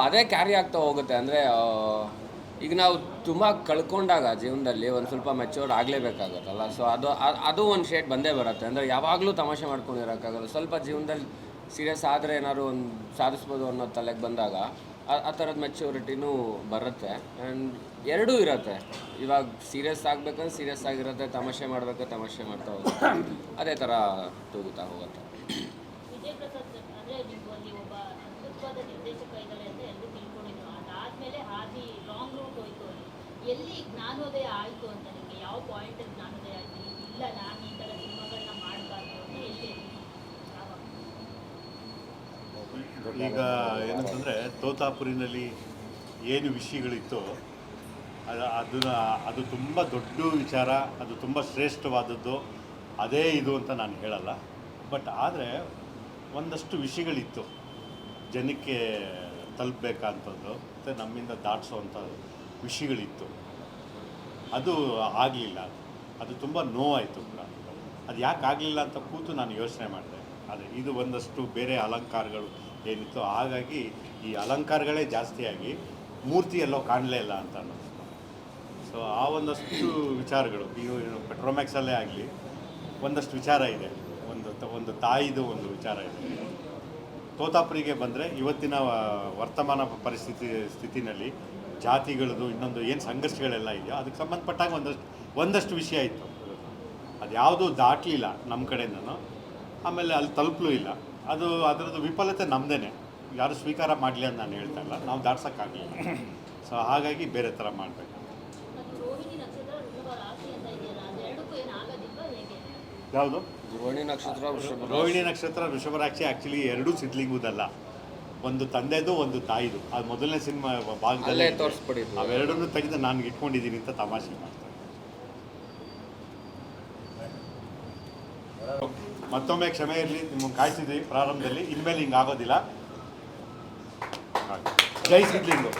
ಅದೇ ಕ್ಯಾರಿ ಆಗ್ತಾ ಹೋಗುತ್ತೆ. ಅಂದರೆ ಈಗ ನಾವು ತುಂಬ ಕಳ್ಕೊಂಡಾಗ ಜೀವನದಲ್ಲಿ ಒಂದು ಸ್ವಲ್ಪ ಮೆಚ್ಯೂರ್ಡ್ ಆಗಲೇಬೇಕಾಗತ್ತಲ್ಲ. ಸೊ ಅದು ಒಂದು ಶೇಡ್ ಬಂದೇ ಬರುತ್ತೆ. ಅಂದರೆ ಯಾವಾಗಲೂ ತಮಾಷೆ ಮಾಡ್ಕೊಂಡಿರೋಕ್ಕಾಗಲ್ಲ. ಸ್ವಲ್ಪ ಜೀವನದಲ್ಲಿ ಸೀರಿಯಸ್ ಆದರೆ ಏನಾದ್ರು ಒಂದು ಸಾಧಿಸ್ಬೋದು ಅನ್ನೋ ತಲೆಗೆ ಬಂದಾಗ ಆ ಥರದ ಮೆಚ್ಯೂರಿಟಿನೂ ಬರುತ್ತೆ. ಆ್ಯಂಡ್ ಎರಡೂ ಇರುತ್ತೆ. ಇವಾಗ ಸೀರಿಯಸ್ ಆಗಬೇಕಂದ್ರೆ ಸೀರಿಯಸ್ ಆಗಿರುತ್ತೆ, ತಮಾಷೆ ಮಾಡಬೇಕು ತಮಾಷೆ ಮಾಡ್ತಾ ಹೋಗುತ್ತೆ. ಅದೇ ಥರ ತೂಗುತ್ತಾ ಹೋಗುತ್ತೆ. ವಿಜಯ್ ಪ್ರಸಾದ್ ಸರ್ ಅಂದರೆ ನೀವು ಅಲ್ಲಿ ಒಬ್ಬ ಅದ್ಭುತವಾದ ನಿರ್ದೇಶಕ ಇದ್ದಾರೆ ಅಂತ ಎಲ್ಲರೂ ತಿಳ್ಕೊಂಡಿದ್ರು. ಅದಾದಮೇಲೆ ಹಾದಿ ರಾಂಗ್ ರೂಟ್ ಹೋಯ್ತು. ಎಲ್ಲಿ ಜ್ಞಾನೋದಯ ಆಯಿತು ಅಂತ ನಿಮಗೆ ಯಾವ ಪಾಯಿಂಟ್ ಜ್ಞಾನೋದಯ ಆಯಿತು? ಇಲ್ಲ ನಾನು ಈ ಥರ ಸಿನಿಮಾಗಳನ್ನ ಮಾಡಬಾರ್ದು ಅಂತ ಎಲ್ಲಿ ಈಗ ಏನಂತಂದರೆ ತೋತಾಪುರಿನಲ್ಲಿ ಏನು ವಿಷಯಗಳಿತ್ತು ಅದು ತುಂಬ ದೊಡ್ಡ ವಿಚಾರ, ಅದು ತುಂಬ ಶ್ರೇಷ್ಠವಾದದ್ದು, ಅದೇ ಇದು ಅಂತ ನಾನು ಹೇಳಲ್ಲ. ಬಟ್ ಆದರೆ ಒಂದಷ್ಟು ವಿಷಯಗಳಿತ್ತು ಜನಕ್ಕೆ ತಲುಪಬೇಕಂಥದ್ದು ಮತ್ತು ನಮ್ಮಿಂದ ದಾಟಿಸೋವಂಥ ವಿಷಯಗಳಿತ್ತು. ಅದು ಆಗಲಿಲ್ಲ. ಅದು ತುಂಬ ನೋವಾಯಿತು ಕೂಡ. ಅದು ಯಾಕೆ ಆಗಲಿಲ್ಲ ಅಂತ ಕೂತು ನಾನು ಯೋಚನೆ ಮಾಡಿದೆ. ಆದರೆ ಇದು ಒಂದಷ್ಟು ಬೇರೆ ಅಲಂಕಾರಗಳು ಏನಿತ್ತು, ಹಾಗಾಗಿ ಈ ಅಲಂಕಾರಗಳೇ ಜಾಸ್ತಿಯಾಗಿ ಮೂರ್ತಿ ಎಲ್ಲೋ ಕಾಣಲೇ ಇಲ್ಲ ಅಂತ ಅನ್ನಿಸ್ತು. ಸೊ ಆ ಒಂದಷ್ಟು ವಿಚಾರಗಳು ಈಗ ಪೆಟ್ರೋಮ್ಯಾಕ್ಸಲ್ಲೇ ಆಗಲಿ ಒಂದಷ್ಟು ವಿಚಾರ ಇದೆ. ಒಂದು ತಾಯಿದು ಒಂದು ವಿಚಾರ ಇದೆ. ತೋತಾಪುರಿಗೆ ಬಂದರೆ ಇವತ್ತಿನ ವರ್ತಮಾನ ಸ್ಥಿತಿನಲ್ಲಿ ಜಾತಿಗಳದು ಇನ್ನೊಂದು ಏನು ಸಂಘರ್ಷಗಳೆಲ್ಲ ಇದೆಯೋ ಅದಕ್ಕೆ ಸಂಬಂಧಪಟ್ಟಾಗ ಒಂದಷ್ಟು ವಿಷಯ ಇತ್ತು. ಅದು ಯಾವುದೂ ದಾಟಲಿಲ್ಲ ನಮ್ಮ ಕಡೆಯಿಂದನೂ, ಆಮೇಲೆ ಅಲ್ಲಿ ತಲುಪಲೂ ಇಲ್ಲ. ಅದರದ್ದು ವಿಫಲತೆ ನಮ್ಮದೇ, ಯಾರು ಸ್ವೀಕಾರ ಮಾಡಲಿ ಅಂತ ನಾನು ಹೇಳ್ತಾ ಇಲ್ಲ, ನಾವು ದಾಟ್ಸೋಕ್ಕಾಗಲಿಲ್ಲ. ಸೊ ಹಾಗಾಗಿ ಬೇರೆ ಥರ ಮಾಡಬೇಕು. ಯಾವುದು ರೋಹಿಣಿ ನಕ್ಷತ್ರ ವೃಷಭರಾಶಿ ಆ್ಯಕ್ಚುಲಿ ಎರಡೂ ಸಿದ್ಲಿಂಗುದಲ್ಲ, ಒಂದು ತಂದೆದು ಒಂದು ತಾಯಿದು. ಅದು ಮೊದಲನೇ ಸಿನಿಮಾ ಭಾಗದಲ್ಲೇ ತೋರಿಸ್ಬಿಟ್ಟಿದ್ದು. ಅವೆರಡನ್ನೂ ತೆಗೆದು ನಾನು ಇಟ್ಕೊಂಡಿದ್ದೀನಿ ಅಂತ ತಮಾಷೆ ಮಾಡ್ತಾರೆ. ಮತ್ತೊಮ್ಮೆ ಕ್ಷಮೆ ಇರಲಿ, ನಿಮಗೆ ಕಾಯಿಸಿದ್ವಿ ಪ್ರಾರಂಭದಲ್ಲಿ, ಇನ್ಮೇಲೆ ಹಿಂಗೆ ಆಗೋದಿಲ್ಲ. ಜೈ ಸಿದ್ಲಿಂಗು.